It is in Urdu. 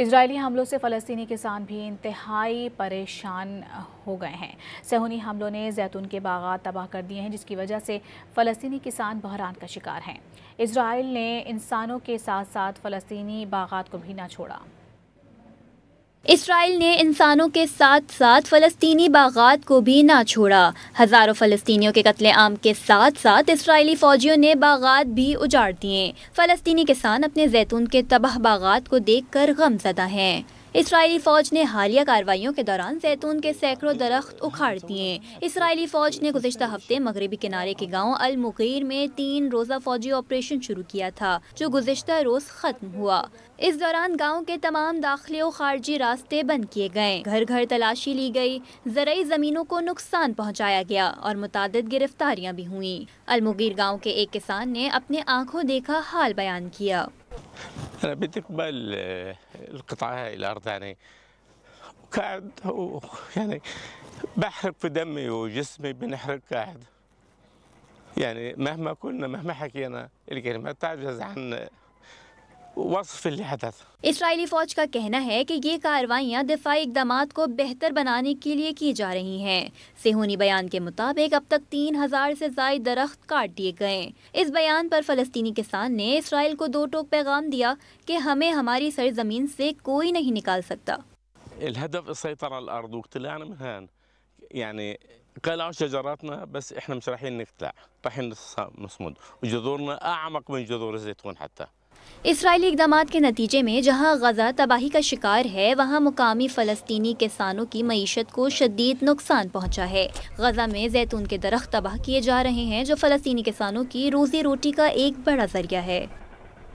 اسرائیلی حملوں سے فلسطینی کسان بھی انتہائی پریشان ہو گئے ہیں۔ صہیونی حملوں نے زیتون کے باغات تباہ کر دیے ہیں، جس کی وجہ سے فلسطینی کسان بحران کا شکار ہیں۔ اسرائیل نے انسانوں کے ساتھ ساتھ فلسطینی باغات کو بھی نہ چھوڑا۔ اسرائیل نے انسانوں کے ساتھ ساتھ فلسطینی باغات کو بھی نہ چھوڑا۔ ہزاروں فلسطینیوں کے قتل عام کے ساتھ ساتھ اسرائیلی فوجیوں نے باغات بھی اجاڑ دیے۔ فلسطینی کسان اپنے زیتون کے تباہ باغات کو دیکھ کر غم زدہ ہیں۔ اسرائیلی فوج نے حالیہ کارروائیوں کے دوران زیتون کے سینکڑوں درخت اکھاڑ دیے۔ اسرائیلی فوج نے گزشتہ ہفتے مغربی کنارے کے گاؤں المغیر میں 3 روزہ فوجی آپریشن شروع کیا تھا، جو گزشتہ روز ختم ہوا۔ اس دوران گاؤں کے تمام داخلی و خارجی راستے بند کیے گئے، گھر گھر تلاشی لی گئی، زرعی زمینوں کو نقصان پہنچایا گیا اور متعدد گرفتاریاں بھی ہوئیں۔ المغیر گاؤں کے ایک کسان نے اپنے آنکھوں دیکھا حال بیان کیا۔ أنا بدي أقبل القطعة هاي الأرض يعني قاعد يعني بحرق في دمي وجسمي بنحرق قاعد يعني مهما قلنا مهما حكينا الكلمات تعجز عن وصف اللي حدث۔ اسرائیلی فوج کا کہنا ہے کہ یہ کارروائیاں دفاعی اقدامات کو بہتر بنانے کے لیے کی جا رہی ہیں۔ صہیونی بیان کے مطابق اب تک 3000 سے زائد درخت کاٹ دیے گئے۔ اس بیان پر فلسطینی کسان نے اسرائیل کو 2 ٹوک پیغام دیا کہ ہمیں ہماری سرزمین سے کوئی نہیں نکال سکتا۔ الهدف السيطرة على الأرض واقتلاعنا من هان يعني قلعوا شجراتنا بس احنا مش رايحين نقطع، رايحين نصمد وجذورنا أعمق من جذور الزيتون حتى۔ اسرائیلی اقدامات کے نتیجے میں جہاں غزہ تباہی کا شکار ہے، وہاں مقامی فلسطینی کسانوں کی معیشت کو شدید نقصان پہنچا ہے۔ غزہ میں زیتون کے درخت تباہ کیے جا رہے ہیں، جو فلسطینی کسانوں کی روزی روٹی کا ایک بڑا ذریعہ ہے۔